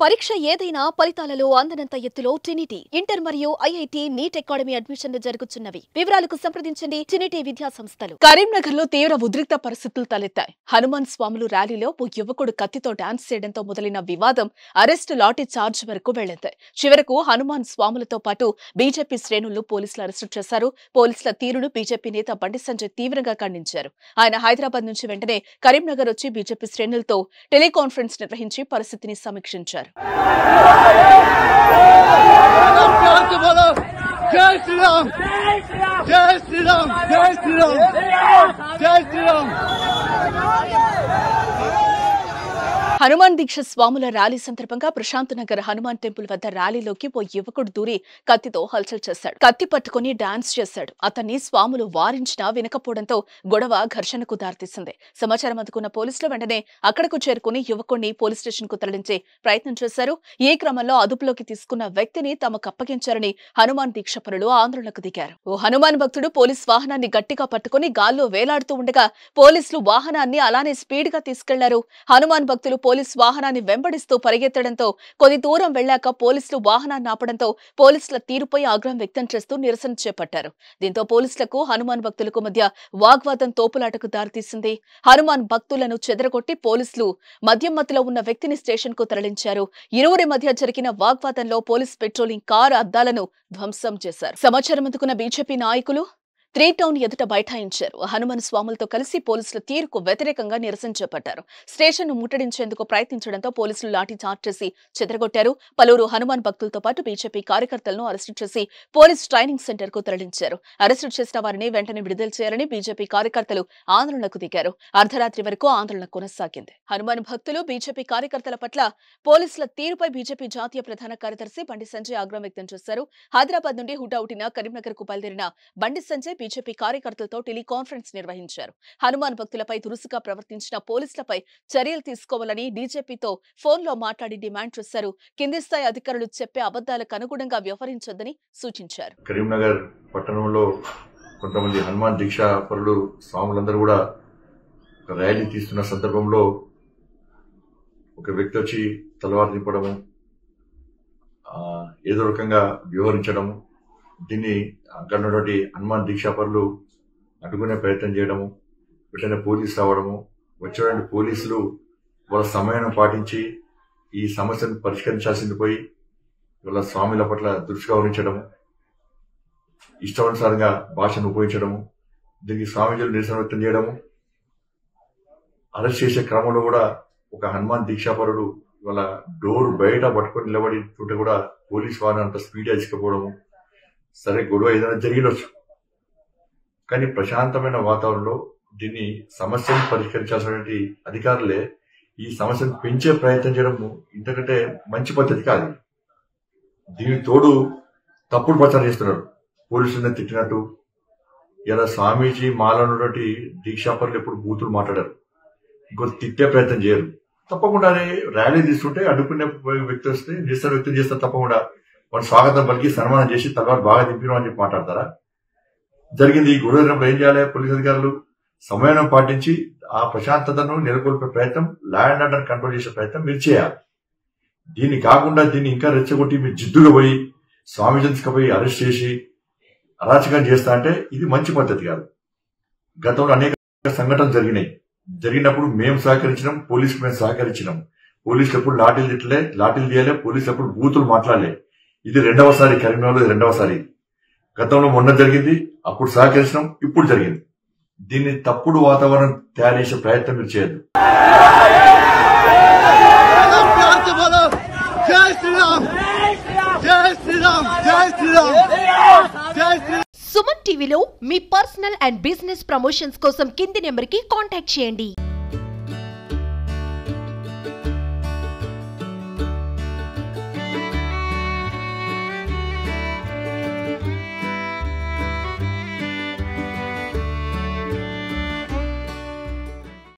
పరీక్ష ఏదైనా ఫలితాలలో అందనంత ఎత్తులో ట్రినిటీ ఇంటర్ మరియు ఐఐటి నీట్ అకాడమీ అడ్మిషన్లు జరుగుతున్నవి. వివరాలకు సంప్రదించండి ట్రినిటీ విద్యా సంస్థలు. కరీంనగర్ లో తీవ్ర ఉద్రిక్త పరిస్థితులు తలెత్తాయి. హనుమాన్ స్వాములు ర్యాలీలో ఓ యువకుడు కత్తితో డాన్స్ చేయడంతో మొదలైన వివాదం అరెస్టు లాఠీ చార్జ్ వరకు వెళ్లింది. చివరకు హనుమాన్ స్వాములతో పాటు బీజేపీ శ్రేణులు పోలీసులు అరెస్టు చేశారు. పోలీసుల తీరును బీజేపీ నేత బండి సంజయ్ తీవ్రంగా ఖండించారు. ఆయన హైదరాబాద్ నుంచి వెంటనే కరీంనగర్ వచ్చి బీజేపీ శ్రేణులతో టెలికాన్ఫరెన్స్ నిర్వహించి పరిస్థితిని సమీక్షించారు. జై శ్రీరామ్ జై శ్రీరామ్ జై శ్రీరామ్ జై శ్రీరామ్. హనుమాన్ దీక్ష స్వాముల ర్యాలీ సందర్భంగా ప్రశాంత్ నగర్ హనుమాన్ టెంపుల్ వద్ద ర్యాలీలోకి ఓ యువకుడు దూరి కత్తితో హల్చల్ చేశాడు. కత్తి పట్టుకుని డాన్స్ చేశాడు. అతన్ని స్వాములు వారించినా వినకపోవడంతో గొడవ ఘర్షణకు దారితీసింది. సమాచారం అందుకున్న పోలీసులు వెంటనే అక్కడకు చేరుకుని యువకుడిని పోలీస్ స్టేషన్ కు తరలించే ప్రయత్నం చేశారు. ఈ క్రమంలో అదుపులోకి తీసుకున్న వ్యక్తిని తమకు అప్పగించారని హనుమాన్ దీక్ష పరులు ఆందోళనకు దిగారు. ఓ హనుమాన్ భక్తుడు పోలీస్ వాహనాన్ని గట్టిగా పట్టుకుని గాల్లో వేలాడుతూ ఉండగా పోలీసులు వాహనాన్ని అలానే స్పీడ్ గా తీసుకెళ్లారు. హనుమాన్ భక్తులు పోలీసు వాహనాన్ని వెంబడిస్తూ పరిగెత్తడంతో కొద్ది దూరం వెళ్లాక పోలీసులు వాహనాన్ని ఆపడంతో పోలీసుల తీరుపై ఆగ్రహం వ్యక్తం చేస్తూ నిరసన చేపట్టారు. దీంతో పోలీసులకు హనుమాన్ భక్తులకు మధ్య వాగ్వాదం తోపులాటకు దారితీసింది. హనుమాన్ భక్తులను చెదరగొట్టి పోలీసులు మద్యం మత్తులో ఉన్న వ్యక్తిని స్టేషన్ కు తరలించారు. ఇరువురి మధ్య జరిగిన వాగ్వాదంలో పోలీస్ పెట్రోలింగ్ కారు అద్దాలను ధ్వంసం చేశారు. సమాచారం అందుకున్న బీజేపీ నాయకులు 3 టౌన్ ఎదుట బైఠాయించారు. హనుమాన్ స్వాములతో కలిసి పోలీసుల తీరుకు వ్యతిరేకంగా నిరసన చేపట్టారు. స్టేషన్ ను ముట్టడించేందుకు ప్రయత్నించడంతో పోలీసులు లాఠీ చార్జ్ చేసి చెదరగొట్టారు. పలువురు హనుమాన్ భక్తులతో పాటు బీజేపీ కార్యకర్తలను అరెస్టు చేసి పోలీస్ ట్రైనింగ్ సెంటర్ కు తరలించారు. అరెస్టు చేసిన వారిని వెంటనే విడుదల చేయాలని బీజేపీ కార్యకర్తలు ఆందోళనకు దిగారు. అర్ధరాత్రి వరకు ఆందోళన కొనసాగింది. హనుమాన్ భక్తులు బీజేపీ కార్యకర్తల పట్ల పోలీసుల తీరుపై బీజేపీ జాతీయ ప్రధాన కార్యదర్శి బండి సంజయ్ ఆగ్రహం వ్యక్తం చేశారు. హైదరాబాద్ నుండి హుటాహుటిన కరీంనగర్ కు బయలుదేరిన బండి సంజయ్ బీజేపీ కార్యకర్తలతో టెలికాన్ఫరెన్స్ నిర్వహించారు. హనుమాన్ భక్తులపై దురుసుగా ప్రవర్తించిన పోలీసులపై చర్యలు తీసుకోవాలని డీజీపీతో ఫోన్లో మాట్లాడి డిమాండ్ చేశారు. కింది స్థాయి అధికారులు చెప్పే అబద్దాలకు అనుగుణంగా వ్యవహరించొద్దని సూచించారు. కరీంనగర్ పట్టణంలో కొంతమంది హనుమాన్ దీక్షా పరులు స్వాములందరూ కూడా ఒక ర్యాలీ తీస్తున్న సందర్భంలో ఒక వ్యక్తి వచ్చి తలవారు దింపడము, ఏదో రకంగా వ్యవహరించడము, దీన్ని అక్కడ ఉన్నటువంటి హనుమాన్ దీక్షాపరులు అడ్డుకునే ప్రయత్నం చేయడము, వెంటనే పోలీసు రావడము, వచ్చినటువంటి పోలీసులు వాళ్ళ సమయాన్ని పాటించి ఈ సమస్యను పరిష్కరించాల్సింది పోయి వాళ్ళ స్వాముల పట్ల దురుసుగా వహించడము, ఇష్టానుసారంగా భాషను ఉపయోగించడము, దీనికి స్వామీజీలు నిరసన వ్యక్తం చేయడము, అరెస్ట్ చేసే క్రమంలో కూడా ఒక హనుమాన్ దీక్షాపరుడు వాళ్ళ డోర్ బయట పట్టుకొని నిలబడి చూంటే కూడా పోలీసు వారిని అంత స్పీడ్గా తీసుకుపోవడము. సరే, గొడవ ఏదైనా జరిగినచ్చు, కానీ ప్రశాంతమైన వాతావరణంలో దీన్ని సమస్యను పరిష్కరించాల్సినటువంటి అధికారులే ఈ సమస్యను పెంచే ప్రయత్నం చేయడం ఇంతకంటే మంచి పద్ధతి కాదు. దీనికి తోడు తప్పుడు ప్రచారం చేస్తున్నారు. పోలీసులను తిట్టినట్టు ఇలా స్వామీజీ మాలన్నటువంటి దీక్షాపరులు ఎప్పుడు బూతులు మాట్లాడారు, ఇంకో తిట్టే ప్రయత్నం చేయరు. తప్పకుండా ర్యాలీ తీసుకుంటే అడ్డుకునే వ్యక్తి వస్తే నిరసన వ్యక్తం చేస్తారు. తప్పకుండా వాళ్ళు స్వాగతం పలికి సన్మానం చేసి తర్వాత బాగా దింపినాం అని చెప్పి మాట్లాడతారా? జరిగింది ఈ గొడవ ఏం చేయాలి? పోలీసు అధికారులు సమయం పాటించి ఆ ప్రశాంతతను నెలకొల్పే ప్రయత్నం, లా అండ్ ఆర్డర్ కంట్రోల్ చేసే ప్రయత్నం మీరు చేయాలి. దీన్ని కాకుండా దీన్ని ఇంకా రెచ్చగొట్టి మీరు జిద్దుగా పోయి స్వామీజీకి పోయి అరెస్ట్ చేసి అరాచకం చేస్తా అంటే ఇది మంచి పద్ధతి కాదు. గతంలో అనేక సంఘటనలు జరిగినప్పుడు మేము సహకరించినాం, పోలీసుకు మేము సహకరించినాం. పోలీసులు ఎప్పుడు లాఠీలు తీయలే, పోలీసులు ఎప్పుడు బూతులు మాట్లాడలే. ఇది రెండవసారి, కరీంనగర్లో ఇది రెండవసారి. గతంలో మొన్న జరిగింది, అప్పుడు సహకరించడం, ఇప్పుడు జరిగింది. దీన్ని తప్పుడు వాతావరణం తయారు చేసే ప్రయత్నం మీరు చేయద్దు. సుమన్ టీవీలో మీ పర్సనల్ అండ్ బిజినెస్ ప్రమోషన్స్ కోసం కింది నెంబర్కి కాంటాక్ట్ చేయండి.